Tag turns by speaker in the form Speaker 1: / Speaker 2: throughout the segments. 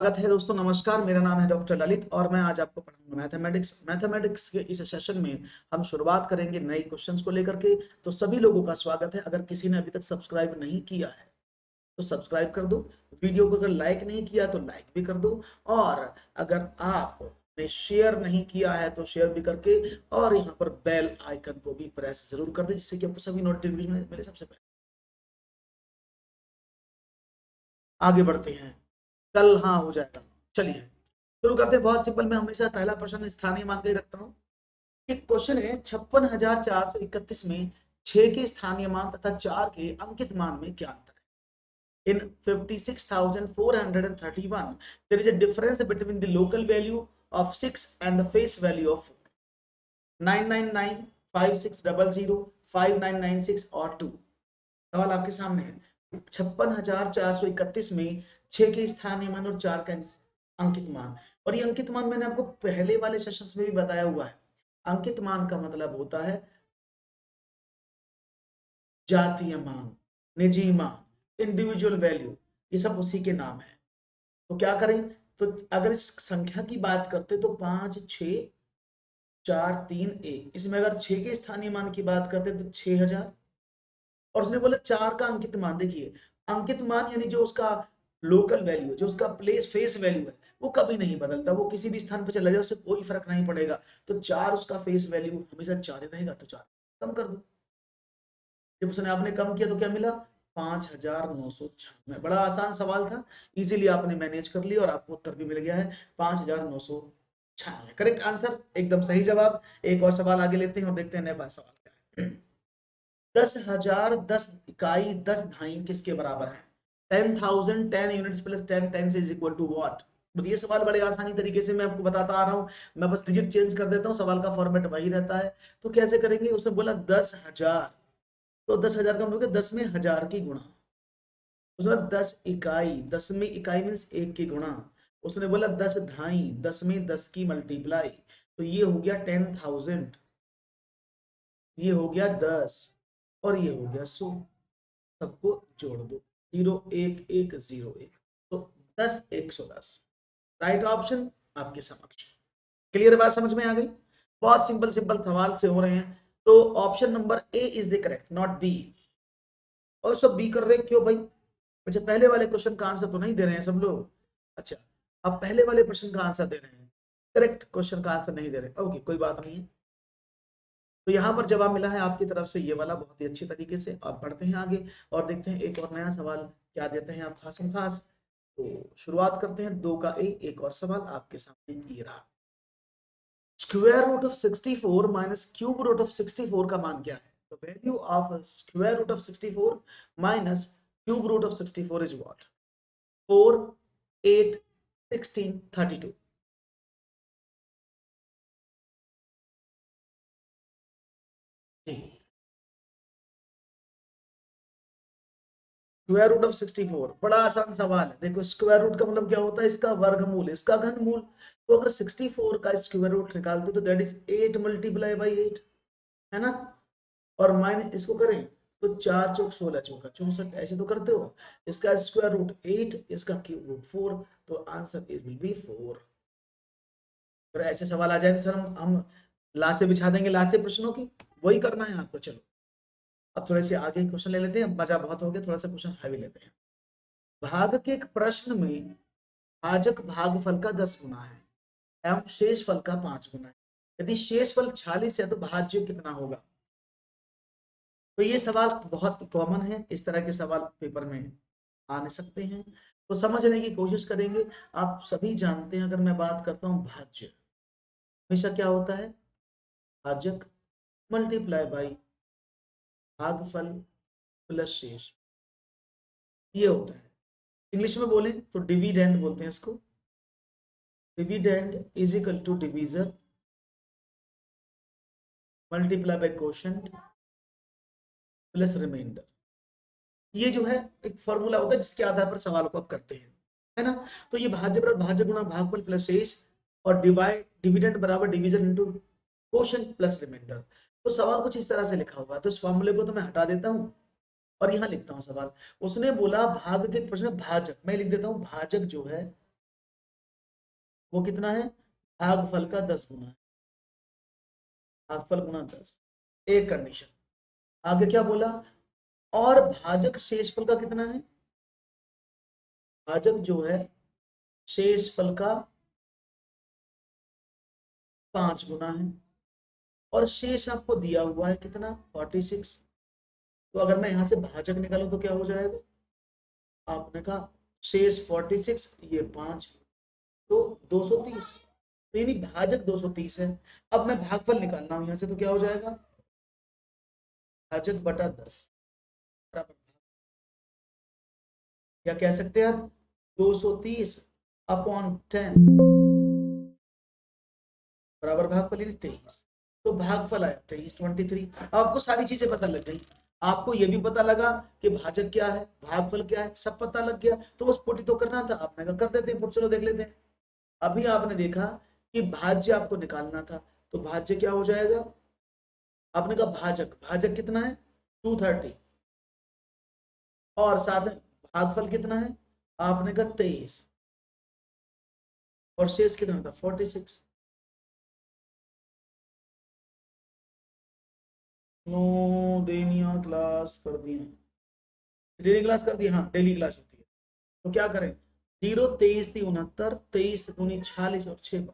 Speaker 1: स्वागत है दोस्तों। नमस्कार, मेरा नाम है डॉक्टर ललित और मैं आज आपको पढ़ाऊंगा मैथमेटिक्स के इस सेशन में हम शुरुआत करेंगे नए क्वेश्चंस को लेकर के। तो सभी लोगों का स्वागत है। अगर किसी ने अभी तक सब्सक्राइब नहीं किया है तो सब्सक्राइब कर दो। वीडियो को अगर लाइक नहीं किया तो लाइक भी कर दो, और अगर आपने शेयर नहीं किया है तो शेयर भी करके, और यहाँ पर बेल आइकन को भी प्रेस जरूर कर दे, जिससे कि आपको सभी नोटिफिकेशन मिले सबसे पहले। आगे बढ़ते हैं, कल हाँ हो जाएगा। चलिए शुरू करते हैं। बहुत सिंपल, मैं हमेशा पहला प्रश्न स्थानीय मान के ही रखता हूँ। एक क्वेश्चन है, 56,431 में 6 के स्थानीय मान तथा 4 के अंकित मान में क्या अंतर है? इन 56,431 there is a difference between the local value of 6 and the face value of 4. 999, 5600, 5996 और 2। सवाल आपके सामने है। 56,431 में 6 के स्थानीय मान और 4 का अंकित मान। और ये अंकित मान मैंने आपको पहले वाले सेशंस में भी बताया हुआ है। अंकित मान का मतलब होता है जातीय मान, निजी मान, इंडिविजुअल वैल्यू, ये सब उसी के नाम है। तो क्या करें? तो अगर इस संख्या की बात करते तो 5 6 4 3 1, इसमें अगर 6 के स्थानीय मान की बात करते तो 6000, और उसने बोला 4 का अंकित मान। देखिए, अंकित मान यानी जो उसका लोकल वैल्यू, जो उसका प्लेस फेस वैल्यू है, वो कभी नहीं बदलता। वो किसी भी स्थान पर चला जाए उससे कोई फर्क नहीं पड़ेगा। तो 4 उसका फेस वैल्यू हमेशा 4 ही रहेगा। तो 4 कम कर दो। जब उसने आपने कम किया तो क्या मिला? 5,996। बड़ा आसान सवाल था, इजीली आपने मैनेज कर लिया और आपको उत्तर भी मिल गया है 5,996। करेक्ट आंसर, एकदम सही जवाब। एक और सवाल आगे लेते हैं और देखते हैं नया सवाल क्या है। 10,000 10 इकाई 10 धाई किसके बराबर है? 10,000 10 units plus 10 10 is equal to what? ये सवाल बड़े आसानी तरीके से मैं आपको बताता आ रहा हूँ। मैं बस डिजिट चेंज कर देता हूँ, सवाल का फॉर्मेट वही रहता है। तो कैसे करेंगे? उसने बोला 10,000, तो 10,000 का मतलब 10 में हजार की गुणा। उसने बोला 10 इकाई, 10 में इकाई मीन्स एक की गुणा। उसने बोला 10 धाई, 10 में 10 की मल्टीप्लाई। तो ये हो गया 10,000, ये हो गया 10, और ये हो गया 100। सबको जोड़ दो, 0 1 1 0 1, तो 10 110। राइट ऑप्शन आपके समक्ष। क्लियर बात समझ में आ गई? बहुत सिंपल सिंपल सवाल से हो रहे हैं। तो option number A is the correct, not be. और सब बी कर रहे क्यों भाई? अच्छा, पहले वाले क्वेश्चन का आंसर तो नहीं दे रहे हैं सब लोग? अच्छा, अब पहले वाले प्रश्न का आंसर दे रहे हैं, करेक्ट क्वेश्चन का आंसर नहीं दे रहे। ओके, कोई बात नहीं है। तो यहाँ पर जवाब मिला है आपकी तरफ से ये वाला, बहुत ही अच्छी तरीके से। आप बढ़ते हैं आगे और देखते हैं एक और नया सवाल क्या देते हैं आप खास खास। तो शुरुआत करते हैं 2 का ए। एक और सवाल आपके सामने ये रहा। Square root of 64 minus cube root of 64 का मान क्या है? The value of square root of 64 minus cube root of 64 is what? 4 8 16 32। जी, स्क्वायर रूट ऑफ 64 बड़ा आसान सवाल है। देखो, स्क्वायर रूट का मतलब क्या होता है? इसका वर्गमूल, इसका घनमूल। तो अगर 64 का स्क्वायर रूट निकालते तो दैट इज 8 मल्टीप्लाई बाई 8, है ना? और माइनस इसको करें तो 4 चौक 16 चौका 64, ऐसे तो करते हो। इसका स्क्वायर रूट 8, इसका क्यूब रूट 4, तो आंसर इज विल बी 4। अगर ऐसे सवाल आ जाए तो सर हम लाशें बिछा देंगे, लाशें प्रश्नों की। वही करना है आपको। चलो अब थोड़े से आगे क्वेश्चन ले लेते हैं, मजा बहुत हो गया, थोड़ा सा क्वेश्चन हैवी लेते हैं। भाग के एक प्रश्न में भाजक भागफल का 10 गुना है एवं शेष फल का 5 गुना है। यदि शेष फल 46 है तो भाज्य कितना होगा? तो ये सवाल बहुत कॉमन है, इस तरह के सवाल पेपर में आ नहीं सकते हैं, तो समझने की कोशिश करेंगे। आप सभी जानते हैं, अगर मैं बात करता हूँ भाज्य, हमेशा क्या होता है? भाजक मल्टीप्लाई बाई भागफल प्लस शेष, ये होता है। इंग्लिश में बोले तो डिविडेंड बोलते हैं इसको। Dividend is equal to divisor multiply by quotient plus remainder. ये जो है एक फॉर्मूला होता है जिसके आधार पर सवालों को आप करते हैं, है ना? तो ये भाज्य बराबर भाज्य गुणा भागफल प्लस शेष, और डिवाइड डिविडेंड बराबर division into quotient plus remainder. तो सवाल कुछ इस तरह से लिखा हुआ है, तो इस फॉर्मूले को तो मैं हटा देता हूँ और यहाँ लिखता हूँ सवाल। उसने बोला भाग के प्रश्न भाजक, मैं लिख देता हूँ भाजक जो है वो कितना है, भागफल का 10 गुना है, भागफल गुना 10, एक कंडीशन। आगे क्या बोला, और भाजक शेषफल का कितना है, भाजक जो है शेषफल का 5 गुना है, और शेष आपको दिया हुआ है कितना 46। तो अगर मैं यहां से भाजक निकालूं तो क्या हो जाएगा, आपने कहा शेष 46, ये 5, तो 230, तो यानी भाजक 230 है। अब मैं भागफल निकालना हूं यहां से, तो क्या हो जाएगा, भाजक बटा 10 बराबर, या कह सकते हैं आप 230 अपॉन 10 बराबर भागफल यानी 23। तो भागफल आया 23, आपको सारी चीजें पता लग गई, आपको ये भी पता लगा कि भाजक क्या है, भागफल क्या है, सब पता लग गया। तो बस पुट तो करना था, आपने कहा कर देते हैं पुट, चलो देख लेते हैं। अभी आपने देखा कि भाज्य आपको निकालना था, तो भाज्य क्या हो जाएगा, आपने कहा भाजक, भाजक कितना है 230, और साथ में भागफल कितना है, आपने कहा 23, और शेष कितना था 46। नो डेनिया क्लास कर दिए, डेली क्लास कर दिए, हाँ डेली क्लास होती है। तो क्या करें, 0 23 3 69, 23 दूनी 46 और 6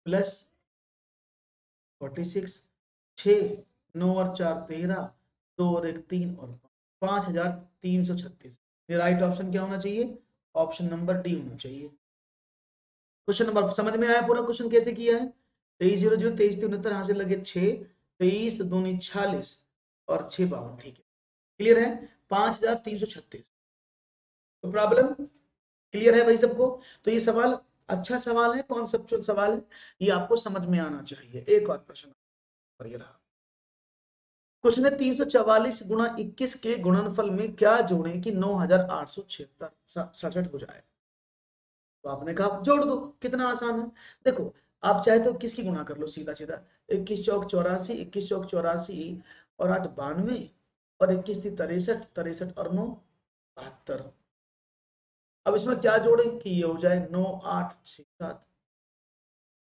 Speaker 1: प्लस 46, 6 9 और 4 13, 2 और 1 3 और 5336। ये राइट ऑप्शन क्या होना चाहिए, ऑप्शन नंबर डी होना चाहिए। क्वेश्चन नंबर समझ में आया, पूरा क्वेश्चन कैसे किया है, 23 00 23 69 यहाँ से लगे 6, 23 दूनी 46 और 6 52, ठीक है क्लियर है, 5336। तो प्रॉब्लम क्लियर है भाई सबको। तो ये सवाल अच्छा सवाल है, कॉन्सेप्चुअल सवाल है, ये आपको समझ में आना चाहिए। एक और प्रश्न ये रहा, क्वेश्चन है 344 गुणा 21 के गुणनफल में क्या जोड़ें कि 9876 हो जाए। तो आपने कहा जोड़ दो, कितना आसान है। देखो आप चाहे तो किसकी गुणा कर लो, सीधा सीधा 21 चौक 84, 21 चौक 84 और 8 92, और 21 थी 63, 63 और 9 72। अब इसमें क्या जोड़े कि ये हो जाए 9 8 6 7,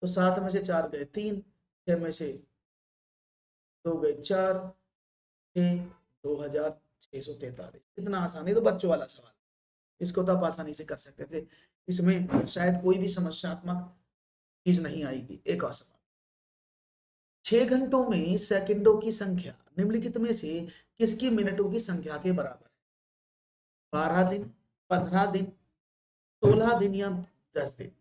Speaker 1: तो 7 में से 4 गए 3, 6 में से 2 गए 4, 6 2643। इतना आसान है, तो बच्चों वाला सवाल, इसको तो आप आसानी से कर सकते थे, इसमें शायद कोई भी समस्यात्मक चीज नहीं आएगी। एक और सवाल, 6 घंटों में सेकंडों की संख्या निम्नलिखित में से किसकी मिनटों की संख्या के बराबर है, 12 दिन, 15 दिन, 16 दिन या 10 दिन।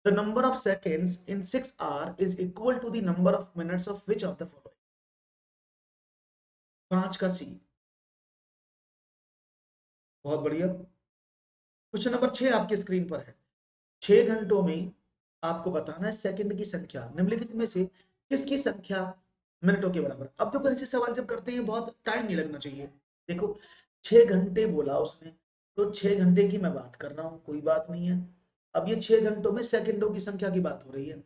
Speaker 1: The number of seconds in 6 hours is equal to the number of minutes of which of the following? 5 का सी, बहुत बढ़िया। क्वेश्चन नंबर 6 आपके स्क्रीन पर है, 6 घंटों में आपको बताना है सेकंड की संख्या निम्नलिखित में से किसकी संख्या मिनटों के बराबर। अब तो ऐसे सवाल जब करते हैं बहुत टाइम नहीं लगना चाहिए। देखो 6 घंटे बोला उसने, तो 6 घंटे की मैं बात कर रहा हूं, कोई बात नहीं है। अब ये 6 घंटों में सेकंडों की संख्या की बात हो रही है,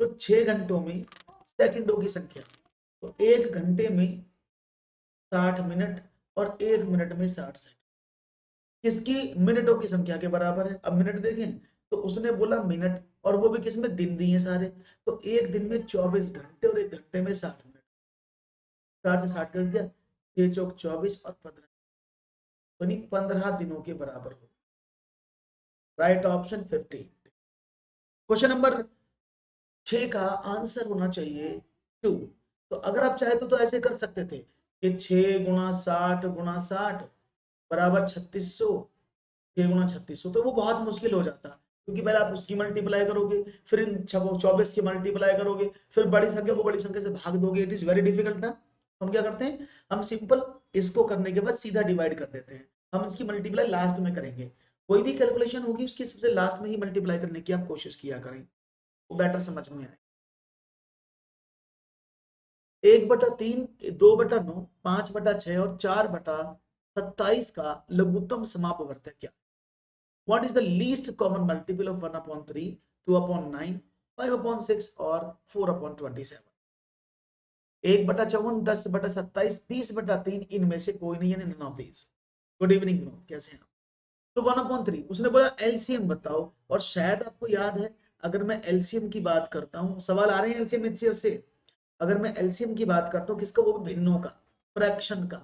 Speaker 1: तो 6 घंटों में सेकंडों की संख्या, तो 1 घंटे में 60 मिनट और 1 मिनट में 60 सेकंड किसकी मिनटों की संख्या के बराबर है। अब मिनट देखें तो उसने बोला मिनट, और वो भी किसमें दिन दिए सारे, तो एक दिन में 24 घंटे और 1 घंटे में 60 मिनट, 60 से 60 कट गया, 6 चौक 24 और 15, तो 15 दिनों के बराबर हो। Right option 50। क्वेश्चन नंबर 6 का आंसर होना चाहिए 2। तो अगर आप चाहे तो ऐसे कर सकते थे कि 6 × 60 × 60 बराबर 3600, 6 × 3600, तो वो बहुत मुश्किल हो जाता, क्योंकि पहले आप उसकी मल्टीप्लाई करोगे, फिर इन 24 की मल्टीप्लाई करोगे, फिर बड़ी संख्या को बड़ी संख्या से भाग दोगे, इट इज वेरी डिफिकल्ट ना। हम क्या करते हैं, हम सिंपल इसको करने के बाद सीधा डिवाइड कर देते हैं, हम इसकी मल्टीप्लाई लास्ट में करेंगे। कोई भी कैलकुलेशन होगी उसकी सबसे लास्ट में ही मल्टीप्लाई करने की आप कोशिश किया करें, वो बेटर समझ में आए। 1/3, 2/9, 5/6 और 4/27 का लघुत्तम समापवर्त क्या। What is the least common multiple of 1/3, 2/9, 5/6 और 4/27? 1/54, 10/27, 20/3, इनमें से कोई नहीं है, none of these। Good evening, कैसे हैं आप? तो 1/3 उसने बोला एलसीएम बताओ, और शायद आपको याद है अगर मैं एलसीएम की बात करता हूँ, सवाल आ रहे हैं एलसीएम एचसीएफ से, अगर मैं एलसीएम की बात करता हूँ किसका, वो भिन्नों का, फ्रैक्शन का,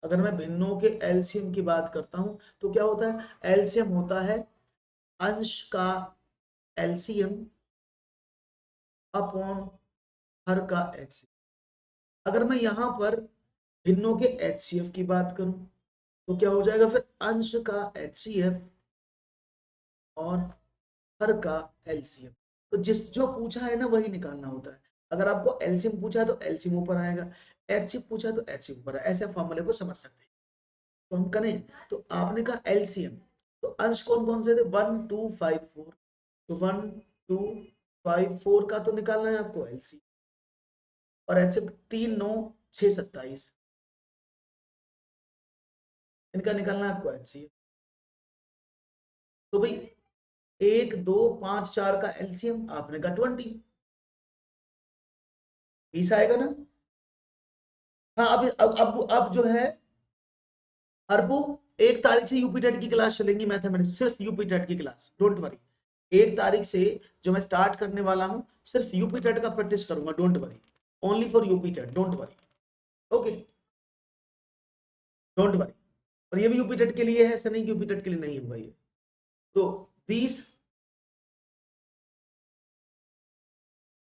Speaker 1: अगर मैं भिन्नों के एलसीएम की बात करता हूँ तो क्या होता है, एलसीएम होता है अंश का एलसीएम अपॉन हर का एचसीएफ। अगर मैं यहां पर भिन्नों के एचसीएफ की बात करूं तो क्या हो जाएगा, फिर अंश का एचसीएफ और हर का एलसीएम। तो जिस जो पूछा है ना वही निकालना होता है। अगर आपको एलसीएम पूछा है तो एलसीएम ऊपर आएगा, एचसीएफ पूछा तो एचसीएफ ऊपर आएगा, ऐसे फॉर्मूले को समझ सकते हैं। तो हम करें, तो आपने कहा एलसीएम, तो अंश कौन कौन से थे, 1 2 5 4, तो 1 2 5 4 का तो निकालना है आपको एलसीएम, और एचसीएफ 3 9 6 27, इनका निकालना है आपको एचसीएफ। तो भाई 1 2 5 4 का एलसीएम आपने कहा 20 आएगा ना। हाँ अब जो है अरबू, 1 तारीख से यूपी टेट की क्लास चलेंगी मैथमेटिक्स, सिर्फ यूपी टेट की क्लास, डोंट वरी। 1 तारीख से जो मैं स्टार्ट करने वाला हूं, सिर्फ यूपी टेट का प्रैक्टिस करूंगा, don't worry, only for UP TET, don't worry, okay, don't worry. और ये भी यूपी टेट के लिए है, ऐसा नहीं कि यूपी टेट के लिए नहीं होगा ये। तो 20,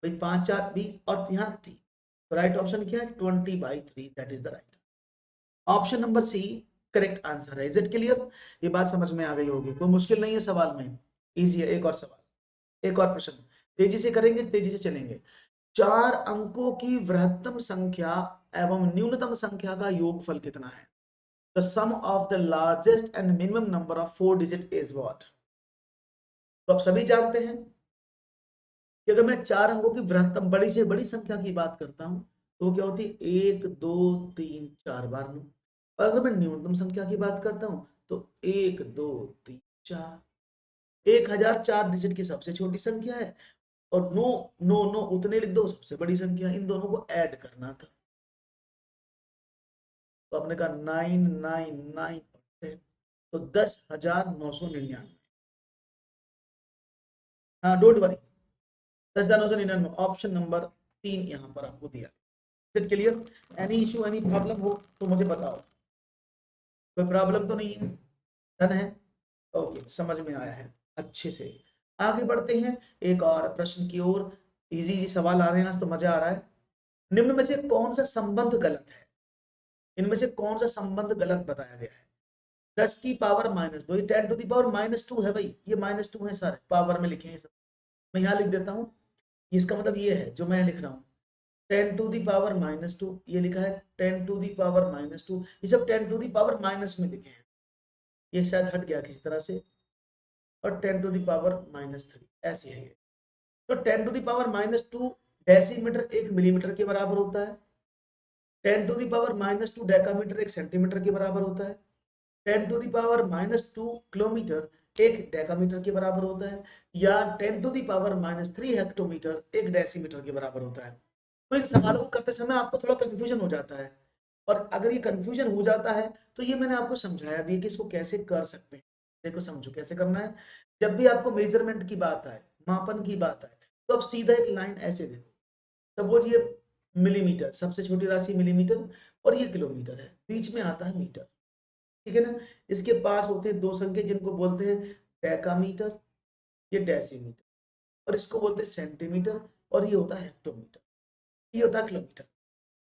Speaker 1: भाई 5 4 20, और यहाँ थी, तो राइट ऑप्शन क्या है, 20/3, that is the right option number C, correct answer है। इज इट क्लियर, ये बात समझ में आ गई होगी, कोई मुश्किल नहीं है सवाल में, इजी है। एक और सवाल, एक और प्रश्न, तेजी से करेंगे, तेजी से चलेंगे। 4 अंकों की वृहत्तम संख्या एवं न्यूनतम संख्या का योगफल कितना है, the sum of the largest and minimum number of 4 digit is what. तो आप सभी जानते हैं कि अगर मैं 4 अंकों की वृहत्तम बड़ी से बड़ी संख्या की बात करता हूं तो क्या होती है, 1 2 3 4 बार 9, और अगर मैं न्यूनतम संख्या की बात करता हूं तो 1 2 3 4, 1004 डिजिट की सबसे छोटी संख्या है, और 9 9 9 उतने लिख दो सबसे बड़ी संख्या, इन दोनों को ऐड करना था। तो आपने कहा 999, तो 10,999, हाँ डोंट वरी, 10,999 ऑप्शन नंबर 3 यहाँ पर आपको दिया। It clear, any issue any problem हो तो मुझे बताओ, कोई प्रॉब्लम तो नहीं है, डन है, ओके, समझ में आया है अच्छे से। आगे बढ़ते हैं एक और प्रश्न की ओर, इजी इजी सवाल आ रहे हैं आज तो मजा आ रहा है। निम्न में से कौन सा संबंध गलत है, इनमें से कौन सा संबंध गलत बताया गया है। 10⁻², ये 10⁻², है भाई, ये -2 है, सारे पावर में लिखे हैं सब, मैं यहाँ लिख देता हूँ, इसका मतलब ये है जो मैं लिख रहा हूँ, 10⁻², ये लिखा है 10⁻², ये सब 10 माइनस में लिखे हैं, ये शायद हट गया किसी तरह से, और 10⁻³ ऐसे है ये। तो 10⁻², डेसीमीटर 1 मिलीमीटर के बराबर होता है, 10⁻² डेकामीटर 1 सेंटीमीटर के बराबर होता है, 10⁻² किलोमीटर 1 डेकामीटर के बराबर होता है, या 10⁻³ हेक्टोमीटर 1 डेसीमीटर के बराबर होता है। तो इन सवालों को करते समय आपको थोड़ा कंफ्यूजन हो जाता है, और अगर ये कंफ्यूजन हो जाता है तो ये मैंने आपको समझाया भी कि इसको कैसे कर सकते हैं। देखो समझो कैसे करना है, जब भी आपको मेजरमेंट की बात आए, मापन की बात आए, तो आप सीधा एक लाइन ऐसे देखो, सपोज ये मिलीमीटर, सबसे छोटी राशि मिलीमीटर, और ये किलोमीटर है, बीच में आता है मीटर, ठीक है ना। इसके पास होते हैं 2 संख्या जिनको बोलते हैं डेकामीटर, ये डेसीमीटर, और इसको बोलते हैं सेंटीमीटर, और ये होता है हेक्टोमीटर, ये होता है किलोमीटर।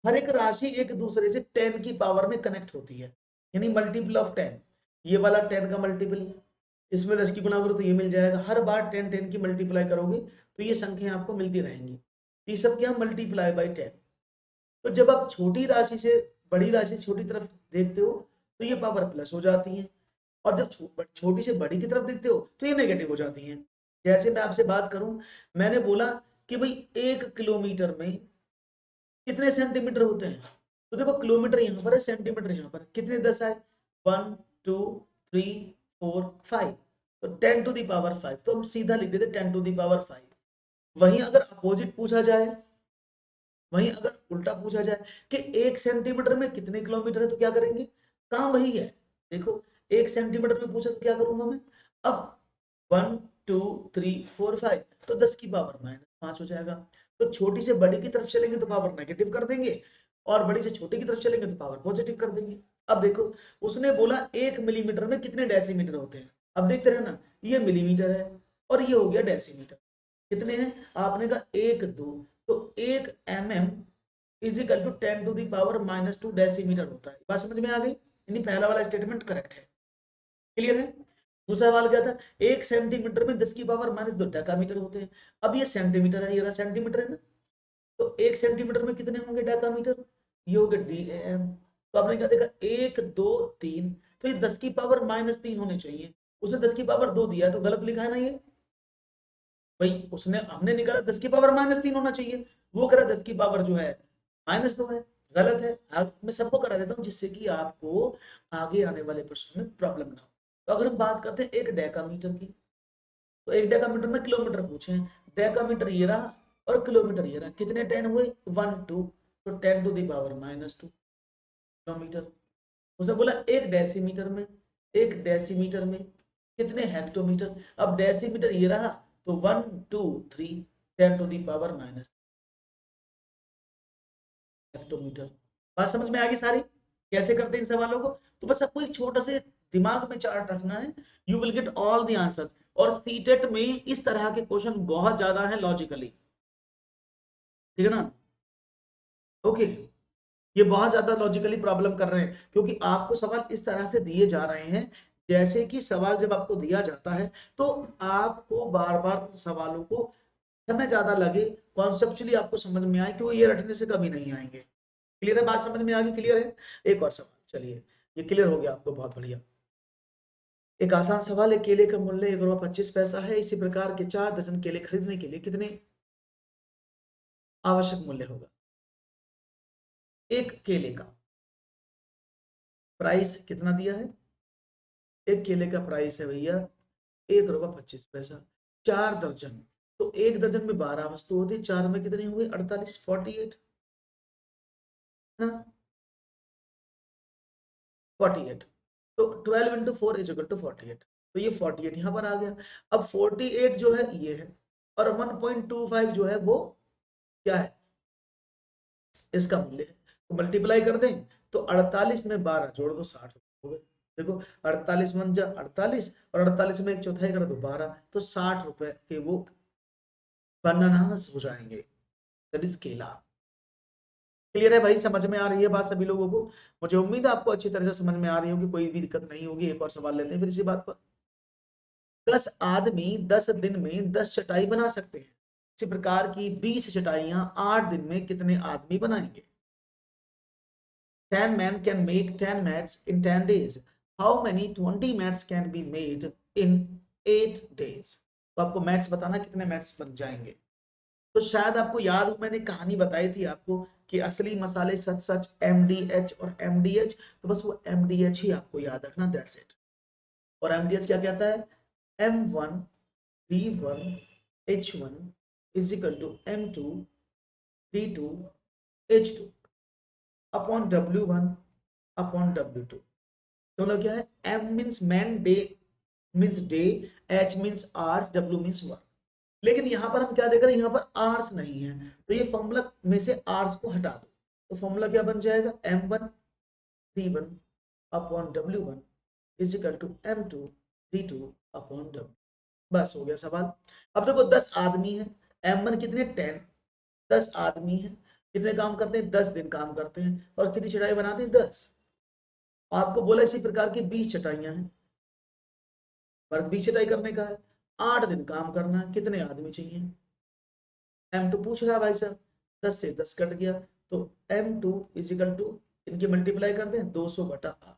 Speaker 1: हर एक राशि एक दूसरे से 10 की पावर में कनेक्ट होती है, यानी मल्टीपल ऑफ 10, ये वाला 10 का मल्टीपल, इसमें 10 की गुना करो तो ये मिल जाएगा, हर बार 10 10 की मल्टीप्लाई करोगे तो ये संख्या आपको मिलती रहेंगी, ये सब क्या, मल्टीप्लाई बाई 10। तो जब आप छोटी राशि से बड़ी राशि छोटी तरफ देखते हो तो ये पावर प्लस हो जाती है, और जब छोटी से बड़ी की तरफ देखते हो तो ये नेगेटिव हो जाती है। जैसे मैं आपसे बात करूं, मैंने बोला कि भाई 1 किलोमीटर में कितने सेंटीमीटर होते हैं, तो देखो किलोमीटर यहाँ पर है, सेंटीमीटर यहाँ पर, कितने 10 आए, 1 2 3 4 5, तो 10⁵, तो हम सीधा लिख देते 10⁵। वहीं अगर अपोजिट पूछा जाए, वहीं अगर उल्टा पूछा जाए कि 1 सेंटीमीटर में कितने किलोमीटर है, तो क्या करेंगे, काम वही है। देखो 1 सेंटीमीटर में पूछा तो क्या करूंगा मैं? अब 1 2 3 4 5 तो 10 की पावर -5 हो जाएगा। तो छोटी से बड़ी की तरफ चलेंगे तो पावर नेगेटिव कर देंगे, और बड़ी से छोटी की तरफ चलेंगे तो पावर पॉजिटिव कर देंगे। अब देखो उसने बोला 1 मिलीमीटर में कितने डेसीमीटर होते हैं। अब देखते हैं ना, ये मिलीमीटर है और ये हो गया डेसीमीटर। कितने हैं? आपने कहा 1 2, तो 1 mm is equal to 10 to the power -2 decimetre होता है। बात समझ में आ गई? यानी पहला वाला स्टेटमेंट करेक्ट है। क्लियर है? दूसरा सवाल क्या था? 1 सेंटीमीटर में 10 की पावर -2 डेकामीटर होते हैं। अब ये सेंटीमीटर है, ये रहा सेंटीमीटर है ना, तो 1 सेंटीमीटर में कितने होंगे डेकामीटर? ये हो गया DAM। तो आपने क्या देखा? 1 2 3, तो ये 10 की पावर -3 होने चाहिए। उसने 10 की पावर 2 दिया है तो गलत लिखा है ना ये भाई। उसने हमने निकाला 10 की पावर -3 होना चाहिए, वो करा 10 की पावर जो है -2 है। गलत है। मैं सबको करा देता हूँ जिससे कि आपको आगे आने वाले प्रश्न में प्रॉब्लम ना हो। तो अगर हम बात करते हैं एक डेकामीटर की, तो एक डेकामीटर में किलोमीटर पूछे, डेकामीटर ये रहा और किलोमीटर ये रहा। कितने 10 हुए? 1 2, तो 10 टू दी पावर -2 किलोमीटर। उसने बोला एक डेसीमीटर में, एक डेसीमीटर में कितने हेक्टोमीटर। अब डेसीमीटर ये रहा, तो 1 2 3 10 to the power minus hectometre. बात समझ में आ गई सारी? कैसे करते हैं इन सवालों को? तो बस आपको एक छोटा से दिमाग में चार्ट रखना है, you will get all the answer. और सीटेट में इस तरह के क्वेश्चन बहुत ज्यादा है लॉजिकली, ठीक है ना? ओके, ये बहुत ज्यादा लॉजिकली प्रॉब्लम कर रहे हैं क्योंकि आपको सवाल इस तरह से दिए जा रहे हैं, जैसे कि सवाल जब आपको दिया जाता है तो आपको बार बार सवालों को समय ज्यादा लगे, कॉन्सेप्चुअली आपको समझ में आए कि वो ये रटने से कभी नहीं आएंगे। क्लियर है? बात समझ में आ गई? क्लियर है? एक और सवाल, चलिए ये क्लियर हो गया आपको, बहुत बढ़िया। एक आसान सवाल है, केले का मूल्य 1.25 रुपया है, इसी प्रकार के 4 दर्जन केले खरीदने के लिए कितने आवश्यक मूल्य होगा? एक केले का प्राइस कितना दिया है? एक केले का प्राइस है भैया 1.25 रुपया, 4 दर्जन, तो एक दर्जन में 12 वस्तु होती है, 4 में कितने हुए? 48, 48 ना, 48। तो 12 इंटू 4 इज इक्वल टू 48, तो ये 48 यहां पर आ गया। अब 48 जो है ये है, और 1.25 जो है वो क्या है? इसका मूल्य है। तो मल्टीप्लाई कर दें तो 48 में 12 जोड़ दो, 60 हो गए। देखो 48 मंजा 48, और 48 में एक चौथाई कर दो 12, तो 60 रुपए के वो बनानास हो जाएंगे। दैट इज केला। क्लियर है भाई? समझ में आ रही है बात सभी लोगों को? मुझे उम्मीद है आपको अच्छी तरह से समझ में आ रही होगी, कोई भी दिक्कत नहीं होगी। एक और सवाल लेते हैं फिर इसी बात पर। 10 आदमी 10 दिन में 10 चटाई बना सकते हैं, इसी प्रकार की 20 चटाइयां 8 दिन में कितने आदमी बनाएंगे? 10 men can make 10 mats in 10 days. How many 20 mats can be made in 8 days? तो आपको मैथ्स बताना कितने मैथ्स बन जाएंगे। तो शायद आपको याद हो, मैंने कहानी बताई थी आपको कि असली मसाले सच सच MDH और MDH, तो बस वो MDH ही आपको याद रखना, दैट्स इट। और MDH क्या कहता है? M1 B1 H1 is equal to M2 B2 H2 upon W1 upon W2। तो मतलब क्या है? M means man, day means day, H means hours, W means work. लेकिन यहां पर हम क्या देख रहे हैं? यहाँ पर आर्स नहीं है, तो ये फॉर्मूला में से आर्स को हटा दो, तो फॉर्मूला क्या बन जाएगा? M1 D1 upon W1 is equal to M2 D2 upon W। बस हो गया सवाल। अब देखो 10 आदमी है, M1 कितने? 10। 10 आदमी है, कितने काम करते हैं? 10 दिन काम करते हैं, और कितनी चटाई बनाते हैं? 10। आपको बोला इसी प्रकार की 20 चटाइयां हैं, वर्ग 20 चटाई करने का है, 8 दिन काम करना है, कितने आदमी चाहिए? M2 पूछ रहा है भाई साहब, 10 से 10 कट गया, तो M2 इज इक्वल टू, इनकी मल्टीप्लाई कर दें 200 बटा 8,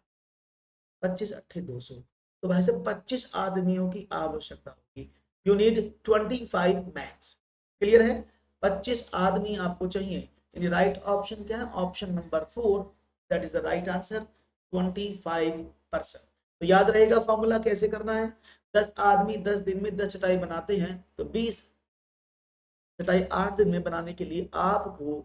Speaker 1: 25 अट्ठे 200, तो भाई साहब 25 आदमियों की आवश्यकता होगी। You need 25 max. क्लियर है? 25 आदमी आपको चाहिए। राइट ऑप्शन क्या है? Option number 4, that is the right answer, 25%। तो याद रहेगा फॉर्मूला कैसे करना है? 10 आदमी 10 दिन में 10 चटाई बनाते हैं, तो 20 चटाई 8 दिन में बनाने के लिए आपको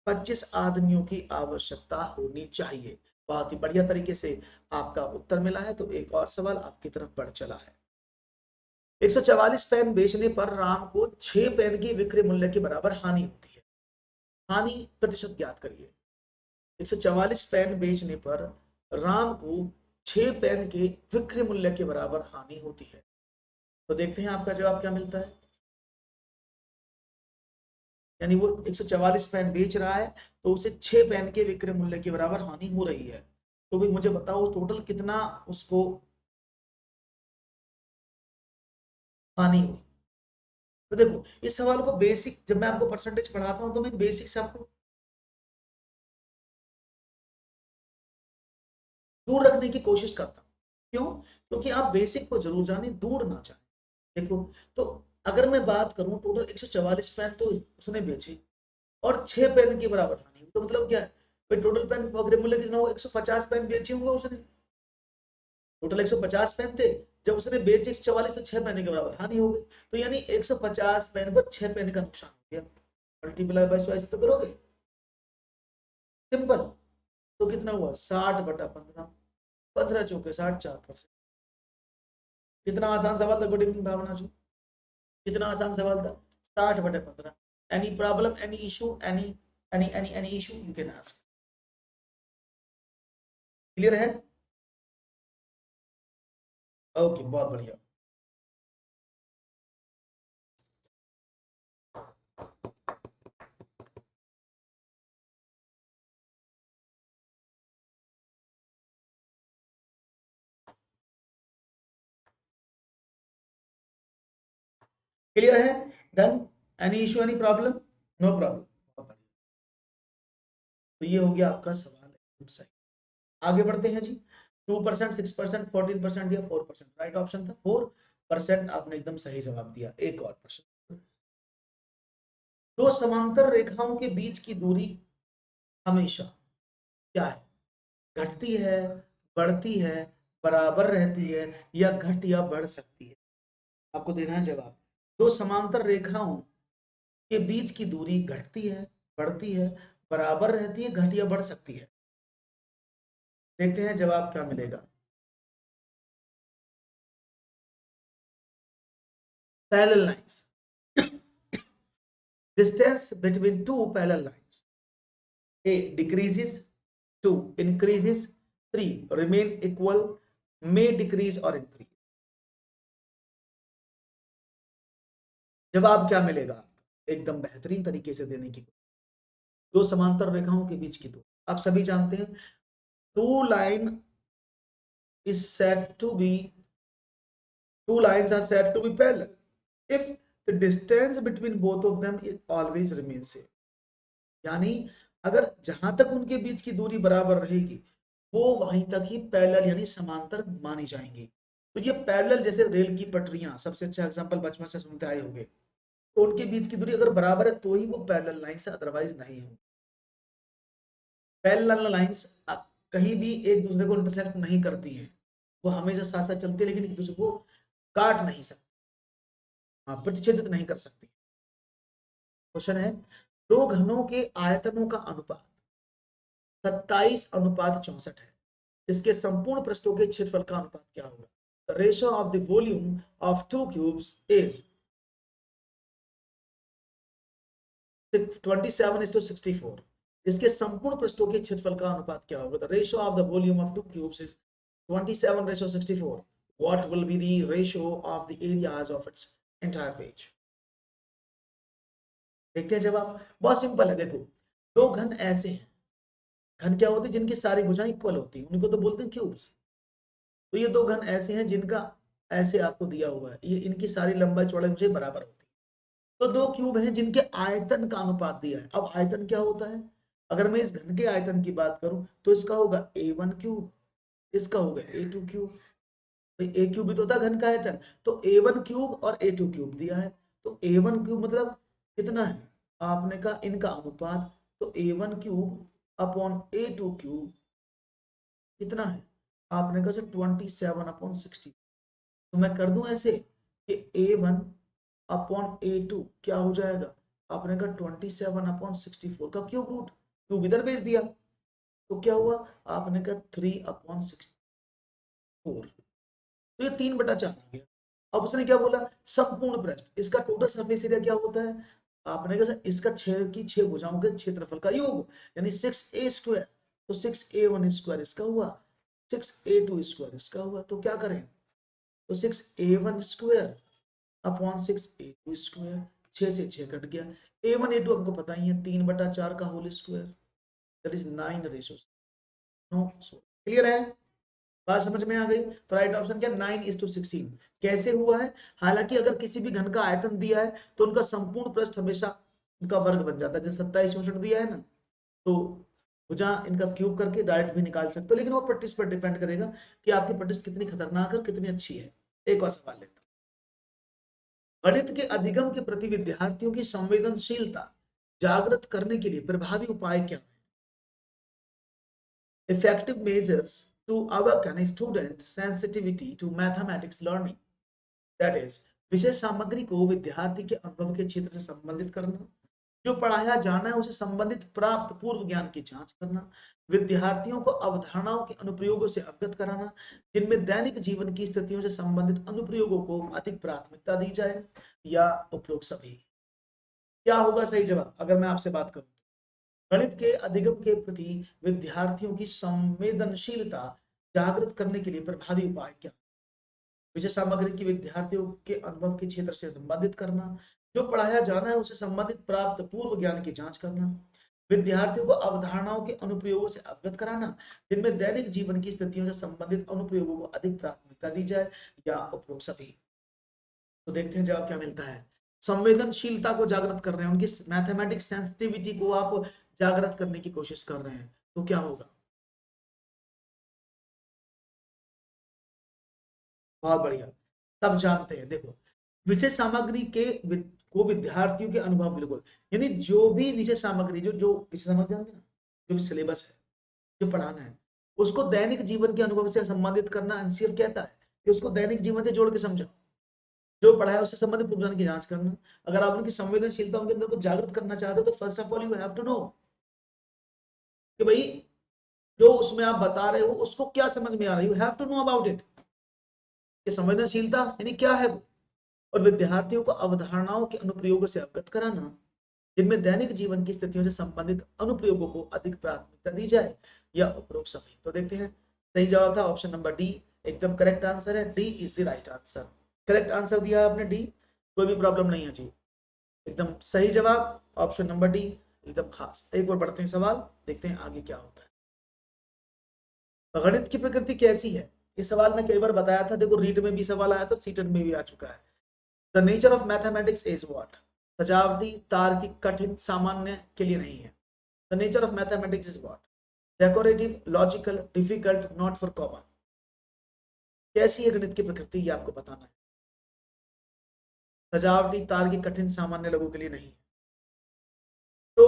Speaker 1: 25 आदमियों की आवश्यकता होनी चाहिए। बहुत ही बढ़िया तरीके से आपका उत्तर मिला है। तो एक और सवाल आपकी तरफ बढ़ चला है। 144 पेन बेचने पर राम को 6 पेन की विक्रय मूल्य के बराबर हानि होती है। हानि प्रतिशत ज्ञात करिए। 144 पेन बेचने पर राम को 6 पेन के विक्रय मूल्य के बराबर हानि होती है। तो देखते हैं आपका जवाब क्या मिलता है। यानी वो 144 पेन बेच रहा है तो उसे 6 पेन के विक्रय मूल्य के बराबर हानि हो रही है। तो भाई मुझे बताओ टोटल कितना उसको हानि हुई। तो देखो इस सवाल को बेसिक, जब मैं आपको परसेंटेज पढ़ाता हूं तो मैं बेसिक से आपको दूर रखने की कोशिश करता हूं। क्यों? क्योंकि आप बेसिक को जरूर जाने, दूर ना जाए। देखो, तो अगर मैं बात करूं टोटल 144 पेन तो उसने बेचे और 6 पेन के बराबर हानि हुई, तो मतलब क्या है भाई, टोटल पेन विक्रय मूल्य कितना होगा, 150 पेन बेचे होंगे उसने। टोटल 150 पेन थे, जब उसने बेचे 144 तो 6 पेन के बराबर हानि हो गई। तो यानी 150 पेन पर 6 पेन का नुकसान हो गया। मल्टीप्लाई बाय 100 तो करोगे, सिंपल। तो कितना हुआ 60/15, 15 चौके 60, 4%। कितना आसान सवाल था, गुड इवनिंग भावना जी। कितना आसान सवाल था, 60/15। Any problem, any issue, any issue you can ask. Clear है? ओके, बहुत बढ़िया। क्लियर है? Done? Any issue, any problem? No problem. तो ये हो गया आपका सवाल एकदम सही। आगे बढ़ते हैं जी। 2%, 6%, 14% या 4%? राइट ऑप्शन था 4%। आपने एकदम सही जवाब दिया। एक और प्रश्न। दो समांतर रेखाओं के बीच की दूरी हमेशा क्या है? घटती है, बढ़ती है, बराबर रहती है, या घट या बढ़ सकती है? आपको देना है जवाब। दो समांतर रेखाओं के बीच की दूरी घटती है, बढ़ती है, बराबर रहती है, घट या बढ़ सकती है? देखते हैं जवाब क्या मिलेगा। Parallel lines. Distance between two parallel lines. A decreases, 2 increases, 3 remain equal, may decrease or increase. जवाब क्या मिलेगा? एकदम बेहतरीन तरीके से देने की। दो समांतर रेखाओं के बीच की दूरी आप सभी जानते हैं। Two line is said to be two lines are said to be parallel if the distance between both of them is always remains same. यानी अगर जहां तक उनके बीच की दूरी बराबर रहेगी वो वहीं तक ही पैरेलल यानी समांतर मानी जाएंगी। तो ये पैरेलल, जैसे रेल की पटरियां, सबसे अच्छा एग्जांपल बचपन से सुनते आए होंगे। तो उनके बीच की दूरी अगर बराबर है तो ही वो पैरेलल लाइन से, अदरवाइज नहीं हो। पैरेलल लाइंस कहीं भी एक दूसरे को इंटरसेक्ट नहीं करती हैं, वो हमेशा साथ साथ चलती है लेकिन एक दूसरे को काट नहीं सकती, प्रतिच्छेदित नहीं कर सकती। क्वेश्चन है, दो घनों के आयतनों का अनुपात 27:64 है। इसके संपूर्ण पृष्ठों के क्षेत्रफल का अनुपात क्या होगा? The ratio of the volume of two cubes is 27:64। इसके संपूर्ण पृष्ठों के क्षेत्रफल का अनुपात क्या होगा? The ratio of the volume of two cubes is 27:64। What will be the ratio of the areas of its entire page? देखते हैं जवाब। बहुत सिंपल है, देखो दो घन ऐसे हैं। घन क्या होते हैं? जिनकी सारी भुजाएं इक्वल होती हैं, उनको तो बोलते हैं क्यूब्स। तो ये दो घन ऐसे हैं जिनका ऐसे आपको दिया हुआ है, ये इनकी सारी लंबाई चौड़ाई मुझे बराबर होती है। तो दो क्यूब हैं जिनके आयतन का अनुपात दिया है। अब आयतन क्या होता है? अगर मैं इस घन के आयतन की बात करूं तो इसका होगा A1 क्यूब, इसका होगा A2 क्यूब। ए क्यूब भी तो होता है घन का आयतन। तो A1 क्यूब और A2 क्यूब दिया है। तो A1 क्यूब मतलब कितना है? आपने कहा इनका अनुपात, तो A1 cube upon A2 cube कितना है? आपने कहा 27/60। तो मैं कर दूं ऐसे कि A1 अपॉन A2 क्या हो जाएगा? आपने कहा 27/64 का क्यूब रूट, क्यूब इधर भेज दिया। तो क्या हुआ, आपने कहा 3/64, तो ये 3/4 आ गया। अब उसने क्या बोला, संपूर्ण पृष्ठ, इसका टोटल सरफेस एरिया क्या होता है, आपने कहा इसका 6 भुजाओं के क्षेत्रफल का योग, यानी 6a², तो 6a1² इसका हुआ, 6a2² इसका हुआ, तो क्या करें, तो 6a1² अपॉन 6a2², 6 से 6 कट गया, a1 a2 आपको पता ही है 3/4 का whole square, that is 9/9। Clear है, बात समझ में आ गई। तो राइट ऑप्शन क्या, 9:16। कैसे हुआ है, हालांकि अगर किसी भी घन का आयतन दिया है तो उनका संपूर्ण पृष्ठ हमेशा उनका वर्ग बन जाता है, जैसे 27 दिया है ना, तो भुजा इनका क्यूब करके डायरेक्ट भी निकाल सकते हो, लेकिन वो प्रैक्टिस पर डिपेंड करेगा कि आपकी प्रैक्टिस कितनी खतरनाक है, कितनी अच्छी है। एक और सवाल लेता हूं, गणित के अधिगम के प्रति विद्यार्थियों की संवेदनशीलता जागृत करने के लिए प्रभावी उपाय क्या है। Effective measures to awaken a student's sensitivity to mathematics learning, that is विषय सामग्री को विद्यार्थी के अनुभव के क्षेत्र से संबंधित करना, जो पढ़ाया जाना है उसे संबंधित प्राप्त पूर्व ज्ञान की जांच करना, विद्यार्थियों को अवधारणाओं के अनुप्रयोगों से अवगत कराना, जिनमें दैनिक जीवन की स्थितियों से संबंधित अनुप्रयोगों को अधिक प्राथमिकता दी जाए, या उपरोक्त सभी। क्या होगा सही जवाब, अगर मैं आपसे बात करूं, गणित के अधिगम के प्रति विद्यार्थियों की संवेदनशीलता जागृत करने के लिए प्रभावी उपाय क्या, विषय सामग्री की विद्यार्थियों के अनुभव के क्षेत्र से संबंधित करना, जो पढ़ाया जाना है उसे संबंधित प्राप्त पूर्व ज्ञान की जांच करना, विद्यार्थियों को अवधारणाओं के अनुप्रयोगों से अवगत कराना, जिनमें दैनिक जीवन की स्थितियों से संबंधित अनुप्रयोगों को अधिक प्राथमिकता दी जाए, या उपरोक्त सभी। तो देखते हैं जवाब क्या मिलता है। संवेदनशीलता को जागृत कर रहे हैं, उनकी मैथमेटिक्स सेंसिटिविटी को आप जागृत करने की कोशिश कर रहे हैं, तो क्या होगा, बहुत बढ़िया। तब जानते हैं, देखो विषय सामग्री को विद्यार्थियों के अनुभव, बिल्कुल, यानी जो भी विषय सामग्री, जो जो विषय सामग्री जानते हैं ना, जो भी सिलेबस है, जो पढ़ाना है, उसको दैनिक जीवन के अनुभव से संबंधित करना, एनसीएफ कहता है कि उसको दैनिक जीवन से जोड़ के समझो, जो पढ़ा है उससे संबंधित पूर्वज्ञान की जांच करना। अगर आप उनकी संवेदनशीलता उनके अंदर को जागृत करना चाहते हो, तो first of all you have to know कि भाई जो उसमें आप बता रहे हो उसको क्या समझ में आ रहा है, you have to know about it, कि संवेदनशीलता यानी क्या है वो, और विद्यार्थियों को अवधारणाओं के अनुप्रयोगों से अवगत कराना, जिनमें दैनिक जीवन की स्थितियों से संबंधित अनुप्रयोगों को अधिक प्राथमिकता दी जाए, या उपरोक्त सभी। तो देखते हैं, सही जवाब था ऑप्शन नंबर डी, एकदम करेक्ट आंसर है, D is the right answer. Correct answer दिया आपने डी, कोई भी प्रॉब्लम नहीं है जी, एकदम सही जवाब ऑप्शन नंबर डी, एकदम खास। एक और बढ़ते हैं सवाल, देखते हैं आगे क्या होता है। गणित की प्रकृति कैसी है, इस सवाल में कई बार बताया था, देखो रीट में भी सवाल आया था, सीटेट में भी आ चुका है। The nature of mathematics is what, सजावटी, तार्किक, कठिन, सामान्य के लिए नहीं है। The nature of mathematics is what, decorative, logical, difficult, not for common. कैसी है गणित की प्रकृति, ये आपको बताना है। सजावटी, तार्किक, कठिन, सामान्य लोगों के लिए नहीं। तो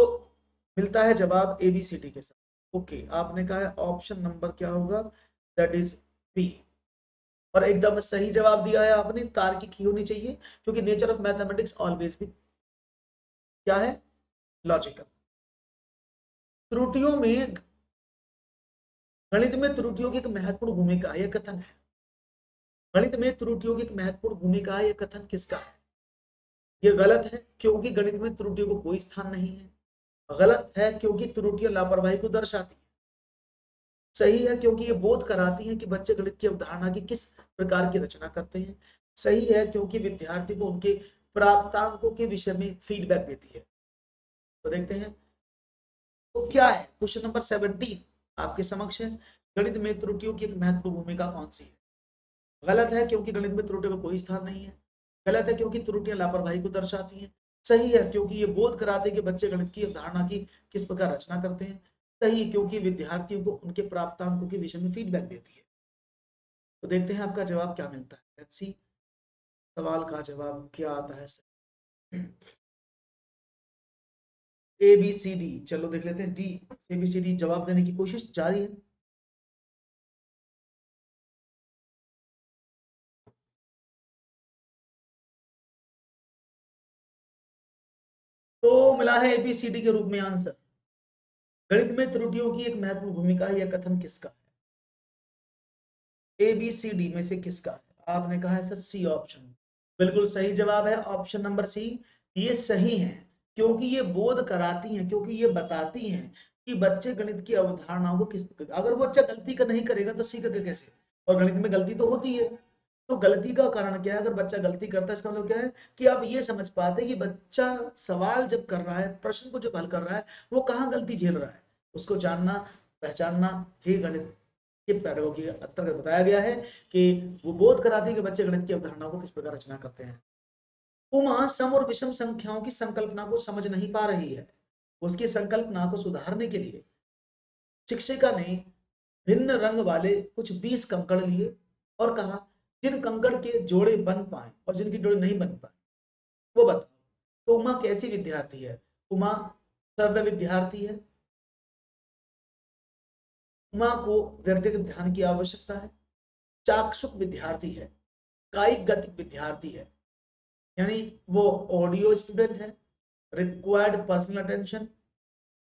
Speaker 1: मिलता है जवाब ए बी सी डी के साथ। ओके, आपने कहा है ऑप्शन नंबर क्या होगा, दैट इज बी, और एकदम सही जवाब दिया है आपने, तार्किक ही होनी चाहिए, क्योंकि नेचर ऑफ मैथमेटिक्स ऑलवेज भी क्या है, लॉजिकल। त्रुटियों में, गणित में त्रुटियों की एक महत्वपूर्ण भूमिका है, यह कथन है। गणित में त्रुटियों की एक महत्वपूर्ण भूमिका है, यह कथन किसका है। यह गलत है क्योंकि गणित में त्रुटियों को कोई स्थान नहीं है। गलत है क्योंकि त्रुटियां लापरवाही को दर्शाती है। सही है क्योंकि ये बोध कराती हैं कि बच्चे गणित की अवधारणा की किस प्रकार की रचना करते हैं। सही है क्योंकि विद्यार्थी को उनके प्राप्तांकों के विषय में फीडबैक देती है। तो देखते हैं तो क्या है, क्वेश्चन नंबर 17 आपके समक्ष है, गणित में त्रुटियों की एक महत्वपूर्ण भूमिका कौन सी है। गलत है क्योंकि गणित में त्रुटियों का कोई स्थान नहीं है। गलत है क्योंकि त्रुटियां लापरवाही को दर्शाती हैं। सही है क्योंकि ये बोध कराते हैं कि बच्चे गणित की अवधारणा की किस प्रकार रचना करते हैं। सही क्योंकि विद्यार्थियों को उनके प्राप्तांकों के विषय में फीडबैक देती है। तो देखते हैं आपका जवाब क्या मिलता है, लेट्स सी सवाल का जवाब क्या आता है। ए बी सी डी, चलो देख लेते हैं D, A B C D जवाब देने की कोशिश जारी है। तो मिला है एबीसीडी के रूप में आंसर। गणित में त्रुटियों की एक महत्वपूर्ण भूमिका है, यह कथन किसका है? ए बी सी डी में से किसका है? आपने कहा है सर सी ऑप्शन। बिल्कुल सही जवाब है ऑप्शन नंबर सी। ये सही है क्योंकि ये बोध कराती हैं, क्योंकि ये बताती हैं कि बच्चे गणित की अवधारणाओं को किस, अगर वो बच्चा गलती का नहीं करेगा तो सीखेगा कैसे? और गणित में गलती तो होती है। तो गलती का कारण क्या है? अगर बच्चा गलती करता है इसका मतलब क्या है कि आप ये समझ पाते हैं कि बच्चा सवाल जब कर रहा है, प्रश्न को जब हल कर रहा है, वो कहाँ गलती झेल रहा है, उसको जानना पहचानना ही गणित के पैडागोजी के अंतर्गत बताया गया है कि वो बोध कराती है कि बच्चे गणित की अवधारणाओं को किस प्रकार रचना करते हैं। उमा सम और विषम संख्याओं की संकल्पना को समझ नहीं पा रही है। उसकी संकल्पना को सुधारने के लिए शिक्षिका ने भिन्न रंग वाले कुछ 20 कंकड़ लिए और कहा जिन कंकड़ के जोड़े बन पाए और जिनके जोड़े नहीं बन पाए वो बताओ। तो उमा कैसी विद्यार्थी है? उमा श्रव्य विद्यार्थी है। उमा को व्यक्तिगत ध्यान की आवश्यकता है। चाक्षुष विद्यार्थी है। कायिक गतिक विद्यार्थी है, यानी वो ऑडियो स्टूडेंट है। Required personal attention,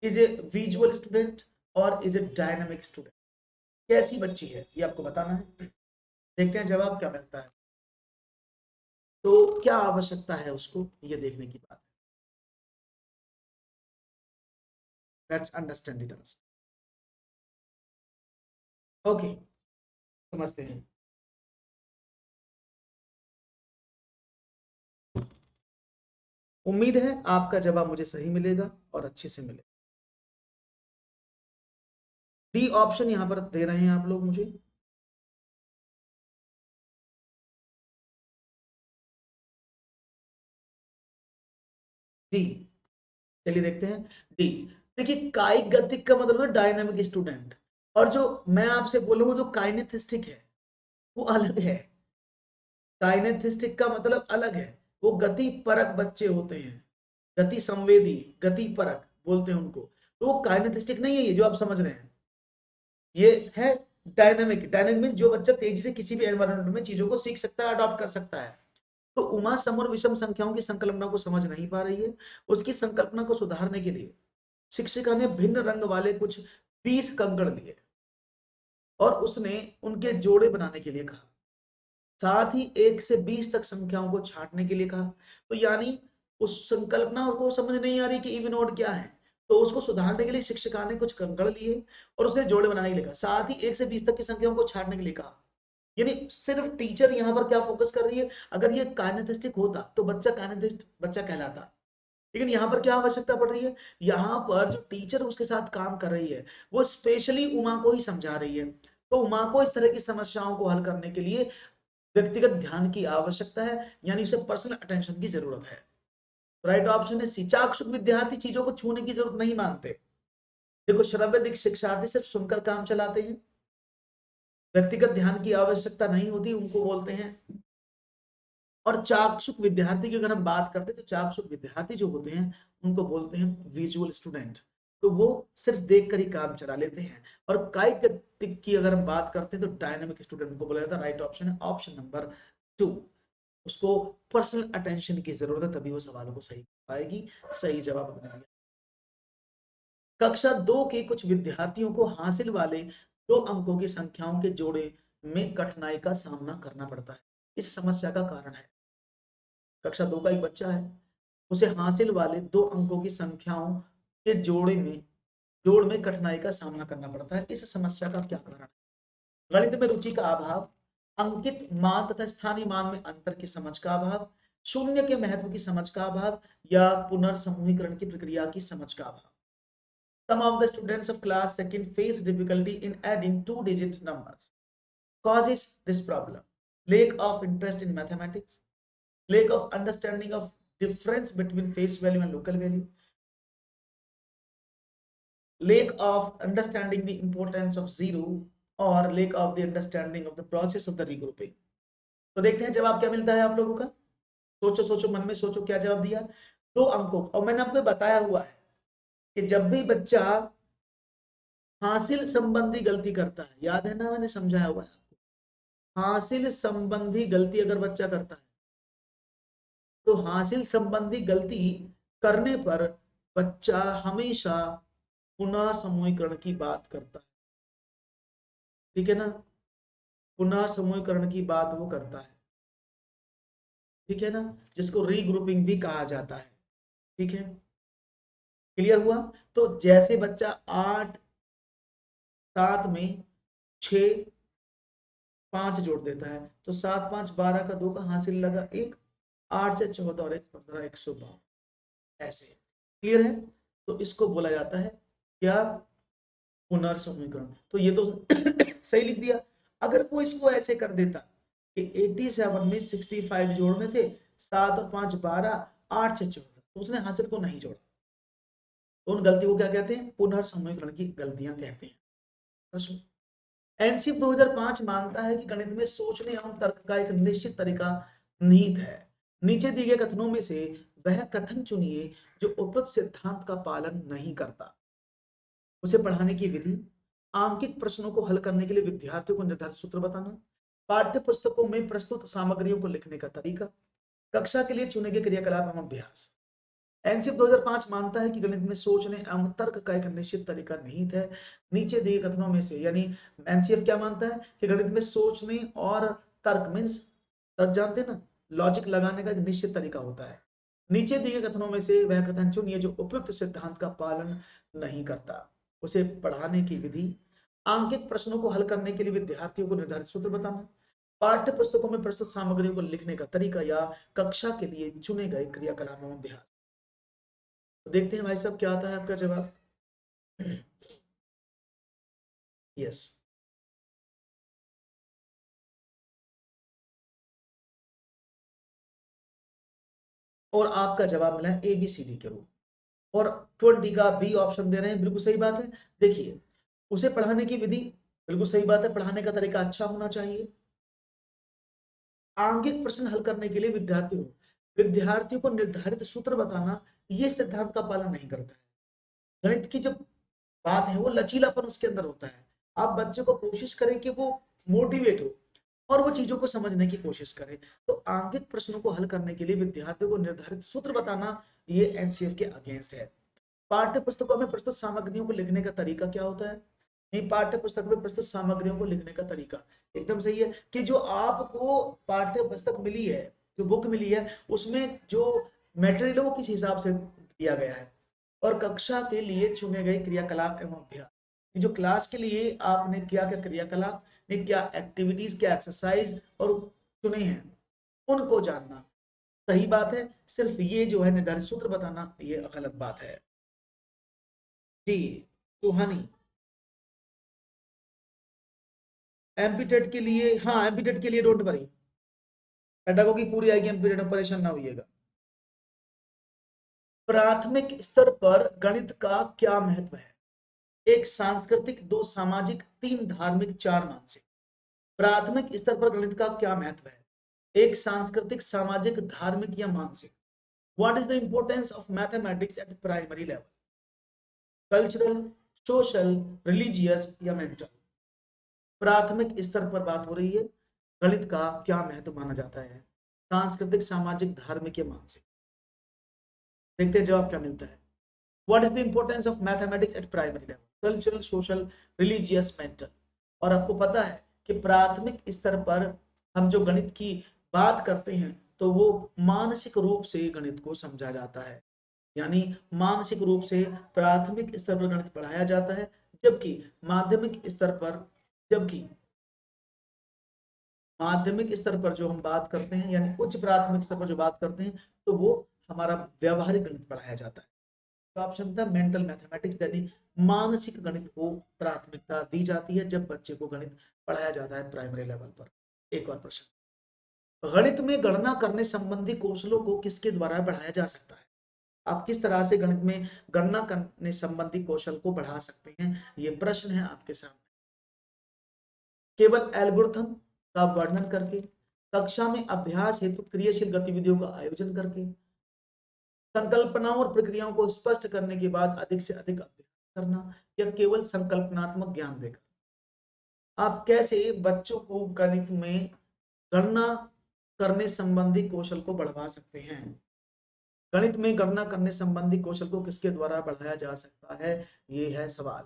Speaker 1: is a visual student और इज ए डायनामिक स्टूडेंट। कैसी बच्ची है ये आपको बताना है। देखते हैं जवाब क्या मिलता है। तो क्या आवश्यकता है उसको ये देखने की बात है। Let's understand it also. Okay, समझते हैं। उम्मीद है आपका जवाब मुझे सही मिलेगा और अच्छे से मिलेगा। डी ऑप्शन यहां पर दे रहे हैं आप लोग मुझे। डी, चलिए देखते हैं। डी, देखिए कायिक गतिक का मतलब है डायनामिक स्टूडेंट, और जो मैं आपसे बोलूंगा जो काइनेथिस्टिक है वो अलग है। काइनेथिस्टिक का मतलब अलग है, वो गति परक बच्चे होते हैं, गति संवेदी, गति परक बोलते हैं उनको। तो वो काइनेथिस्टिक नहीं है ये जो आप समझ रहे हैं, ये है डायनामिक। डायनामिक मींस जो बच्चा तेजी से किसी भी एनवायरनमेंट में चीजों को सीख सकता है, अडॉप्ट कर सकता है। तो उमा सम और विषम संख्याओं की संकल्पना को समझ नहीं पा रही है। उसकी संकल्पना को सुधारने के लिए शिक्षिका ने भिन्न रंग वाले कुछ 20 कंकड़ लिए और उसने उनके जोड़े बनाने के लिए कहा, साथ ही 1 से 20 तक संख्याओं को छांटने के लिए कहा। तो यानी उस संकल्पना को समझ नहीं आ रही कि इवन ऑड क्या है, तो उसको सुधारने के लिए शिक्षिका ने कुछ कंकड़ लिए और उसने जोड़े बनाने के लिए कहा, साथ ही 1 से 20 तक की संख्याओं को छांटने के लिए कहा। यानी सिर्फ टीचर यहाँ पर क्या फोकस कर रही है, अगर ये काइनेथिस्टिक होता तो बच्चा काइनेथिस्ट बच्चा कहलाता, लेकिन यहाँ पर क्या आवश्यकता पड़ रही है, यहाँ पर जो टीचर उसके साथ काम कर रही है वो स्पेशली उमा को ही समझा रही है। तो उमा को इस तरह की समस्याओं को हल करने के लिए व्यक्तिगत ध्यान की आवश्यकता है, यानी उसे पर्सनल अटेंशन की जरूरत है। राइट ऑप्शन है सी। चाक्षुष विद्यार्थी चीजों को छूने की जरूरत नहीं मानते। देखो श्रव्य दिक शिक्षार्थी सिर्फ सुनकर काम चलाते हैं, व्यक्तिगत ध्यान की आवश्यकता नहीं होती, उनको बोलते हैं। और चाक्षुष विद्यार्थी की अगर हम बात करते हैं तो चाक्षुष विद्यार्थी जो होते हैं उनको बोलते हैं विजुअल स्टूडेंट। तो वो सिर्फ देखकर ही काम चला लेते हैं। और कायिक की अगर हम बात करते हैं तो डायनामिक स्टूडेंट को बोला जाता है। राइट ऑप्शन है ऑप्शन नंबर 2। उसको पर्सनल अटेंशन की जरूरत है, तभी वो सवालों को सही पाएगी। सही जवाब हमने दिया। कक्षा 2 के कुछ विद्यार्थियों को हासिल वाले 2 अंकों की संख्याओं के जोड़े में कठिनाई का सामना करना पड़ता है। इस समस्या का कारण है, कक्षा 2 का एक बच्चा है, उसे हासिल वाले 2 अंकों की संख्याओं के जोड़ में कठिनाई का सामना करना पड़ता है। इस समस्या का क्या कारण है? गणित में रुचि का अभाव, अंकित मान तथा स्थानीय मान में अंतर की समझ का अभाव, शून्य के महत्व की समझ का अभाव, या पुनर्समूहीकरण की प्रक्रिया की समझ का अभाव। Some of the students of class second face difficulty in adding 2-digit numbers. Causes this problem: lack of interest in mathematics, lack of understanding of difference between face value and local value, lack of understanding the importance of zero, or lack of the understanding of the process of the regrouping. तो देखते हैं जवाब क्या मिलता है आप लोगों का। सोचो सोचो, मन में सोचो क्या जवाब दिया। 2 अंकों, और मैंने आपको बताया हुआ है कि जब भी बच्चा हासिल संबंधी गलती करता है, याद है ना, मैंने समझाया हुआ है, हासिल संबंधी गलती अगर बच्चा करता है तो हासिल संबंधी गलती करने पर बच्चा हमेशा पुनः समूहीकरण की बात करता है, ठीक है ना, पुनः समूहीकरण की बात वो करता है, ठीक है ना, जिसको रीग्रुपिंग भी कहा जाता है, ठीक है, क्लियर हुआ। तो जैसे बच्चा 8 7 में 6 5 जोड़ देता है तो 7 5 12 का 2 का हासिल लगा 1, 8 से 14 और 1 15 112, ऐसे, क्लियर है। तो इसको बोला जाता है क्या, पुनर्समीकरण। तो ये तो सही लिख दिया। अगर वो इसको ऐसे कर देता कि 87 में 65 जोड़ने थे, 7 और 5 12, 8 से 14, तो उसने हासिल को नहीं जोड़ा, तो उन गलतियों को क्या कहते हैं, पुनर्समीकरण की गलतियां कहते हैं। एनसीएफ 2005 मानता है कि गणित में सोचने एवं तर्क का एक निश्चित तरीका निहित है। नीचे दिए गए कथनों में से वह कथन चुनिए जो उपरोक्त सिद्धांत का पालन नहीं करता। उसे पढ़ाने की विधि, आंकित प्रश्नों को हल करने के लिए विद्यार्थियों को निर्धारित सूत्र बताना, पाठ्य पुस्तकों में प्रस्तुत सामग्रियों को लिखने का तरीका, कक्षा के लिए चुने गए क्रियाकलाप एवं अभ्यास। एनसीएफ 2005 मानता है कि गणित में सोचने एवं तर्क का एक निश्चित तरीका निहित है। नीचे दिए कथनों में से, यानी एनसीएफ क्या मानता है कि गणित में सोचने और तर्क मीन्स तर्क जानते हैं ना, लॉजिक लगाने का एक निश्चित तरीका होता है। नीचे दिए कथनों में से वह कथन चुनिए जो उपयुक्त सिद्धांत का पालन नहीं करता। उसे पढ़ाने की विधि, आंकित प्रश्नों को हल करने के लिए विद्यार्थियों को निर्धारित सूत्र बताना, पाठ्य पुस्तकों में प्रस्तुत सामग्रियों को लिखने का तरीका या कक्षा के लिए चुने गए क्रियाकलाप एवं अभ्यास। तो देखते हैं भाई साहब क्या आता है आपका जवाब। यस, और आपका जवाब मिला है ABCD के रूप, और 20 का बी ऑप्शन दे रहे हैं, बिल्कुल सही बात है। देखिए, उसे पढ़ाने की विधि, बिल्कुल सही बात है, पढ़ाने का तरीका अच्छा होना चाहिए। आंकित प्रश्न हल करने के लिए विद्यार्थियों को निर्धारित सूत्र बताना, ये सिद्धांत का पालन नहीं करता है। गणित की जो बात है वो लचीलापन उसके अंदर होता है। आप बच्चे को कोशिश करें कि वो मोटिवेट हो और वो चीजों को समझने की कोशिश करे। तो आंकित प्रश्नों को हल करने के लिए विद्यार्थियों को निर्धारित सूत्र बताना, ये एनसीएफ के अगेंस्ट है। पाठ्य पुस्तकों में प्रस्तुत सामग्रियों को लिखने का तरीका क्या होता है, नहीं, पाठ्य पुस्तक में प्रस्तुत सामग्रियों को लिखने का तरीका एकदम सही है कि जो आपको पाठ्य पुस्तक मिली है, जो बुक मिली है, उसमें जो मेटेरियल है वो किस हिसाब से दिया गया है, और कक्षा के लिए चुने गए क्रियाकलाप एवं अभ्यास, जो क्लास के लिए आपने क्या क्या क्रियाकलाप, ने क्या एक्टिविटीज, क्या एक्सरसाइज और चुने हैं, उनको जानना सही बात है। सिर्फ ये जो है निर्धारित सूत्र बताना, ये गलत बात है जी। सुहानी, एमपीटेट के लिए, हाँ एमपीटेट के लिए डोंट वरी, पेडागोगी पूरी आएगी एमपीटेट में, परेशान ना होइएगा। प्राथमिक स्तर पर गणित का क्या महत्व है, एक सांस्कृतिक, दो सामाजिक, तीन धार्मिक, चार मानसिक। प्राथमिक स्तर पर गणित का क्या महत्व है, एक सांस्कृतिक, सामाजिक, धार्मिक या मानसिक। What is the importance of mathematics eight primary level, cultural, social, religious या मेंटल। प्राथमिक स्तर पर बात हो रही है, गणित का क्या महत्व माना जाता है, सांस्कृतिक, सामाजिक, धार्मिक या मानसिक। देखते हैं जवाब क्या मिलता है। What is the importance of mathematics eight primary level, cultural, social, religious, mental. और आपको पता है कि प्राथमिक स्तर पर हम जो गणित की बात करते हैं तो वो मानसिक रूप से गणित को समझा जाता है, यानी मानसिक रूप से प्राथमिक स्तर पर गणित पढ़ाया जाता है, जबकि माध्यमिक स्तर पर जबकि माध्यमिक स्तर पर जो हम बात करते हैं, यानी उच्च प्राथमिक स्तर पर जो बात करते हैं, तो वो हमारा व्यवहारिक गणित पढ़ाया जाता है। तो ऑप्शन था मेंटल मैथमेटिक्स, यानी मानसिक गणित को प्राथमिकता दी जाती है जब बच्चे को गणित पढ़ाया जाता है प्राइमरी लेवल पर। एक और प्रश्न, गणित में गणना करने संबंधी कौशलों को किसके द्वारा बढ़ाया जा सकता है। आप किस तरह से गणित में गणना करने संबंधी कौशल को बढ़ा सकते हैं, ये प्रश्न है आपके सामने। केवल एल्गोरिथम का वर्णन करके, कक्षा में अभ्यास हेतु क्रियाशील गतिविधियों का आयोजन करके, संकल्पनाओं और प्रक्रियाओं को स्पष्ट करने के बाद अधिक से अधिक अभ्यास करना, या केवल संकल्पनात्मक ज्ञान देकर। आप कैसे बच्चों को गणित में गणना करने संबंधी कौशल को बढ़वा सकते हैं। गणित में गणना करने संबंधी कौशल को किसके द्वारा बढ़ाया जा सकता है, ये है सवाल।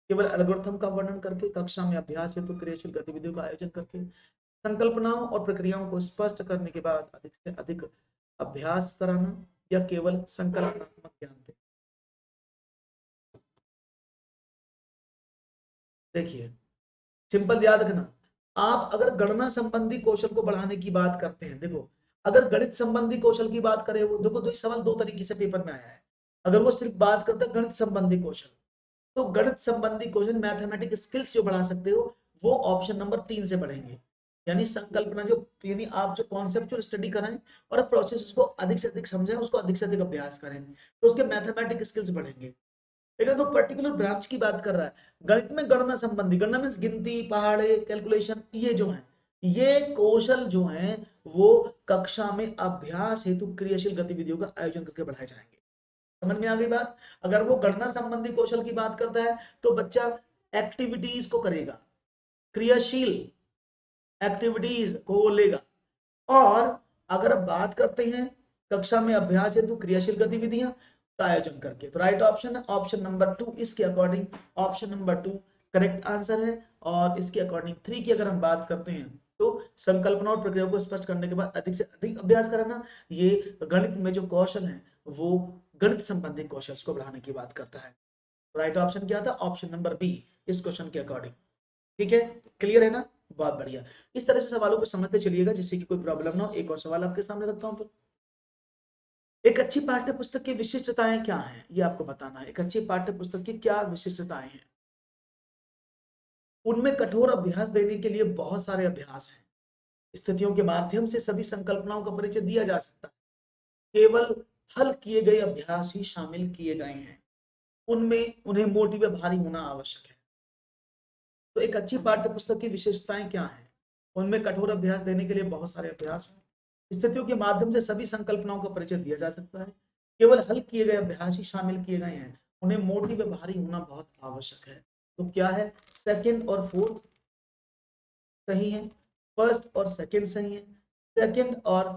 Speaker 1: केवल एल्गोरिथम का वर्णन करके, कक्षा में अभ्यास हेतु क्रियाशील गतिविधियों का आयोजन करके, संकल्पनाओं और प्रक्रियाओं को स्पष्ट करने के बाद अधिक से अधिक अभ्यास कराना, या केवल संकल्पनात्मक ज्ञान दे। देखिए, सिंपल याद रखना, आप अगर गणना संबंधी कौशल को बढ़ाने की बात करते हैं, देखो अगर गणित संबंधी कौशल की बात करें, वो देखो तो ये सवाल दो तरीके से पेपर में आया है। अगर वो सिर्फ बात करता है गणित संबंधी कौशल, तो गणित संबंधी क्वेश्चन, मैथमेटिक स्किल्स जो बढ़ा सकते हो, वो ऑप्शन नंबर 3 से बढ़ेंगे। यानी संकल्पना जो, यानी आप जो कॉन्सेप्चुअल स्टडी कराएं और प्रोसेस को अधिक से अधिक समझें, उसको अधिक से अधिक अभ्यास करें, तो उसके मैथमेटिक स्किल्स बढ़ेंगे। लेकिन तो पर्टिकुलर ब्रांच की बात कर रहा है, गणित में गणना संबंधी, गणना मीन्स गिनती, पहाड़े, कैलकुलेशन, ये जो है, ये कौशल जो है वो कक्षा में अभ्यास हेतु क्रियाशील गतिविधियों का आयोजन करके बढ़ाए जाएंगे। समझ में आ गई बात। अगर वो गणना संबंधी कौशल की बात करता है तो बच्चा एक्टिविटीज को करेगा, क्रियाशील एक्टिविटीज को लेगा। और अगर बात करते हैं कक्षा में अभ्यास हेतु क्रियाशील गतिविधियां का आयोजन करके, तो राइट ऑप्शन है ऑप्शन नंबर 2। इसके according option number 2 correct answer है। और इसके अकॉर्डिंग 3 की अगर हम बात करते हैं, तो संकल्पना और प्रक्रिया को स्पष्ट करने के बाद अधिक से अधिक अभ्यास कराना, ये गणित में जो कौशल है वो गणित संबंधी कौशल को बढ़ाने की बात करता है। राइट ऑप्शन क्या था, ऑप्शन नंबर बी, इस क्वेश्चन के अकॉर्डिंग। ठीक है, क्लियर है ना, बहुत बढ़िया। इस तरह से सवालों को समझते चलिएगा जिससे कि कोई प्रॉब्लम ना हो। एक और सवाल आपके सामने रखता हूं। एक अच्छी पाठ्य पुस्तक की विशिष्टताएं क्या हैं, ये आपको बताना है। एक अच्छी पाठ्य पुस्तक की क्या विशिष्टताएं हैं? उनमें कठोर अभ्यास देने के लिए बहुत सारे अभ्यास हैं। स्थितियों के माध्यम से सभी संकल्पनाओं का परिचय दिया जा सकता है। केवल हल किए गए अभ्यास ही शामिल किए गए हैं। उनमें उन्हें मोटिव भारी होना आवश्यक है। तो एक अच्छी पाठ्य पुस्तक की विशेषताएं क्या हैं? उनमें कठोर अभ्यास देने के लिए बहुत सारे अभ्यास हैं। स्थितियों के माध्यम से सभी संकल्पनाओं का परिचय दिया जा सकता है। केवल हल किए गए अभ्यास ही शामिल किए गए हैं। उन्हें मोटिव भारी होना बहुत आवश्यक है। तो क्या है, सेकंड और फोर्थ सही है, फर्स्ट और सेकंड सही है, सेकंड और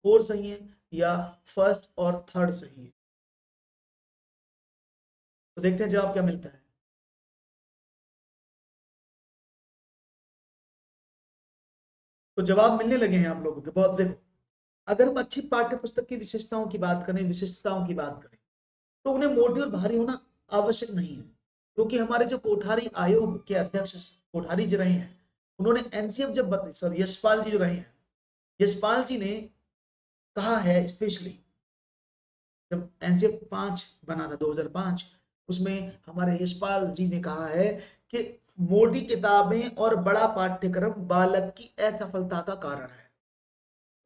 Speaker 1: फोर्थ सही है, या फर्स्ट और थर्ड सही है? तो देखते हैं जवाब क्या मिलता है। तो जवाब मिलने लगे हैं आप लोगों के बहुत। देखो, अगर हम अच्छी पाठ्य पुस्तक की विशेषताओं की बात करें, विशिष्टताओं की बात करें, तो उन्हें मोटी और भारी होना आवश्यक नहीं है। क्योंकि हमारे जो कोठारी आयोग के अध्यक्ष कोठारी जी रहे हैं, उन्होंने एनसीएफ जब सर यशपाल जी जो रहे हैं, यशपाल जी ने कहा है स्पेशली, जब एनसीएफ 5 बना था 2005, उसमें हमारे यशपाल जी ने कहा है कि मोटी किताबें और बड़ा पाठ्यक्रम बालक की असफलता का कारण है।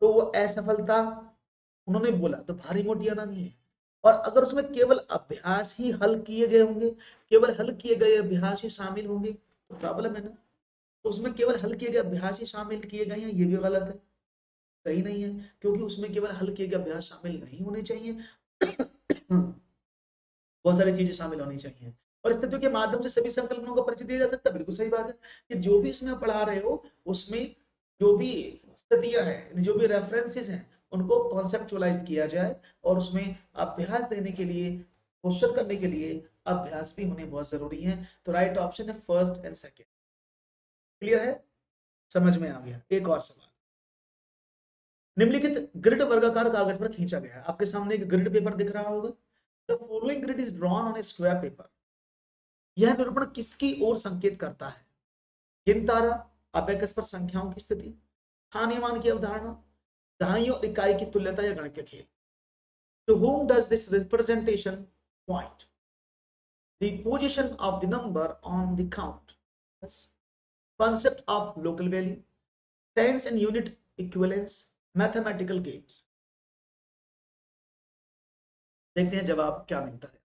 Speaker 1: तो वो असफलता उन्होंने बोला तो भारी मोटी आना नहीं है। और अगर उसमें केवल अभ्यास ही हल किए गए होंगे, केवल हल किए गए अभ्यास ही शामिल होंगे, तो प्रॉब्लम है ना। तो उसमें केवल हल किए गए अभ्यास ही शामिल किए गए हैं, ये भी गलत है, सही नहीं है। क्योंकि उसमें केवल हल किए गए अभ्यास शामिल नहीं होने चाहिए। बहुत सारी चीजें शामिल होनी चाहिए। और स्थितियों के माध्यम से सभी संकल्पनाओं का परिचय दिया जा सकता है, बिल्कुल सही बात है। कि जो भी इसमें पढ़ा रहे हो, उसमें जो भी स्थितियां हैं, जो भी रेफरेंसेस हैं, उनको कॉन्सेप्चुअलाइज किया जाए। और उसमें अभ्यास देने के लिए, क्वेश्चन करने के लिए अभ्यास भी होने बहुत जरूरी है। तो राइट ऑप्शन है फर्स्ट एंड सेकेंड। क्लियर है, समझ में आ गया। एक और सवाल, निम्नलिखित ग्रिड वर्गाकार कागज पर खींचा गया है। आपके सामने एक ग्रिड पेपर दिख रहा होगा। The following grid is drawn on A square paper. यह निरूपण किसकी ओर संकेत करता है? किन तारा, अबेकस पर संख्याओं की स्थिति, स्थानीयमान की अवधारणा, दहाइयों और इकाई की तुल्यता, या गणितीय खेल? To whom does this representation point? The position of the number on the count. Yes. Concept of local value, tens and unit equivalence, mathematical games. देखते हैं जवाब क्या मिलता है।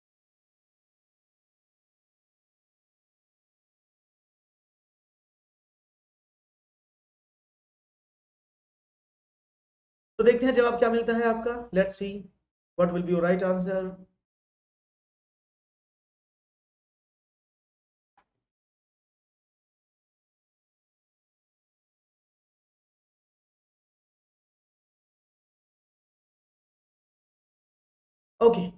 Speaker 1: तो देखते हैं जवाब क्या मिलता है आपका। Let's see what will be your right answer. Okay,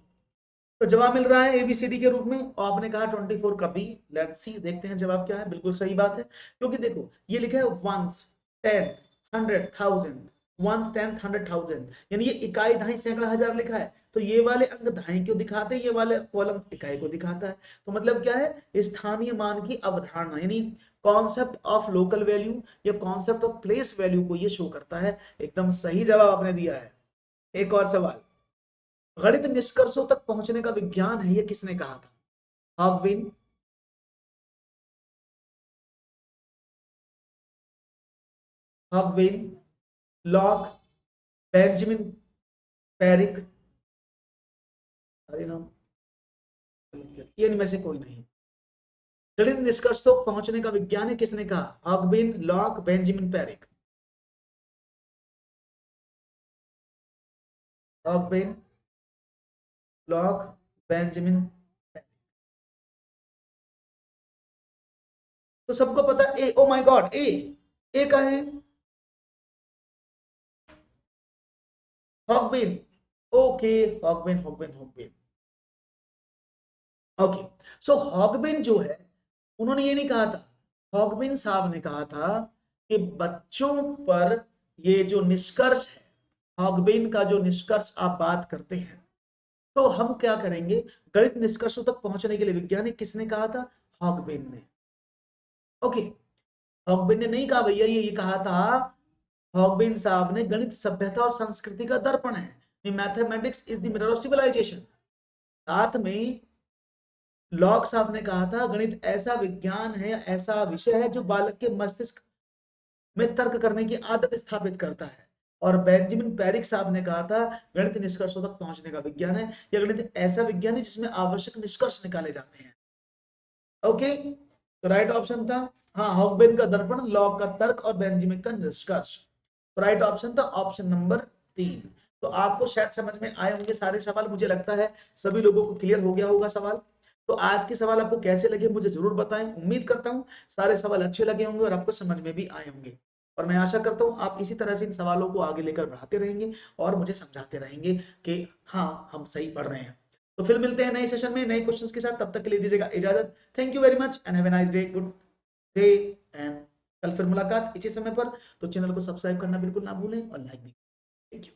Speaker 1: तो जवाब मिल रहा है एबीसीडी के रूप में, और आपने कहा 24 कभी। लेट्स सी, देखते हैं जवाब क्या है। बिल्कुल सही बात है, क्योंकि देखो ये लिखा है वंस, टेंथ, 100,000, वंस, टेंथ, 100,000, यानी ये इकाई, दहाई, सैकड़ा, हजार लिखा है, तो ये वाले अंक दहाई को दिखाते हैं, ये वाले कॉलम इकाई को दिखाता है। तो मतलब क्या है, स्थानीय मान की अवधारणा, यानी कॉन्सेप्ट ऑफ लोकल वैल्यू या कॉन्सेप्ट ऑफ प्लेस वैल्यू को ये शो करता है। एकदम सही जवाब आपने दिया है। एक और सवाल, गणित निष्कर्षों तक पहुंचने का विज्ञान है, ये किसने कहा था? हॉगविन, हॉगविन, लॉक, बेंजामिन पेरिक, अरे नाम, ये इनमें से कोई नहीं। गणित निष्कर्ष तक पहुंचने का विज्ञान है, किसने कहा? हॉगविन, लॉक, बेंजामिन पेरिक। हॉगविन, लॉक, बेंजामिन पेरिक। तो सबको पता ए, ओ माय गॉड, ए का है हॉगविन। ओके, हॉगविन, हॉगविन, हॉगविन। ओके, सो हॉगविन जो है, उन्होंने ये नहीं कहा था, हॉगविन साहब ने कहा था कि बच्चों पर ये जो निष्कर्ष है, हॉगविन का जो निष्कर्ष आप बात करते हैं, तो हम क्या करेंगे, गणित निष्कर्षों तक पहुंचने के लिए वैज्ञानिक किसने कहा था? हॉगविन ने। ओके, हॉगविन ने नहीं कहा भैया, ये कहा था हॉगविन साहब ने, गणित सभ्यता और संस्कृति का दर्पण है, mathematics is the mirror of civilization. साथ में लॉक साहब ने कहा था गणित ऐसा विज्ञान है, ऐसा विषय है जो बालक के मस्तिष्क में तर्क करने की आदत स्थापित करता है। और बेंजामिन पेरिक साहब ने कहा था गणित निष्कर्षों तक पहुंचने का विज्ञान है, या गणित ऐसा विज्ञान है जिसमें आवश्यक निष्कर्ष निकाले जाते हैं। ओके, तो राइट ऑप्शन था, हाँ, हॉगबेन का दर्पण, लॉक का तर्क और बेंजामिन का निष्कर्ष। तो राइट ऑप्शन था ऑप्शन नंबर 3। तो आपको शायद समझ में आए होंगे सारे सवाल, मुझे लगता है सभी लोगों को क्लियर हो गया होगा सवाल। तो आज के सवाल आपको कैसे लगे मुझे जरूर बताएं, उम्मीद करता हूं सारे सवाल अच्छे लगे होंगे और आपको समझ में भी आए होंगे। और मैं आशा करता हूं आप इसी तरह से इन सवालों को आगे लेकर बढ़ाते रहेंगे और मुझे समझाते रहेंगे कि हाँ, हम सही पढ़ रहे हैं। तो फिर मिलते हैं नए सेशन में नए क्वेश्चंस के साथ, तब तक के लिए दीजिएगा इजाजत। Thank you very much and have a nice day, good day. And कल फिर मुलाकात इसी समय पर। तो चैनल को सब्सक्राइब करना बिल्कुल ना भूलें और लाइक भी। Thank you.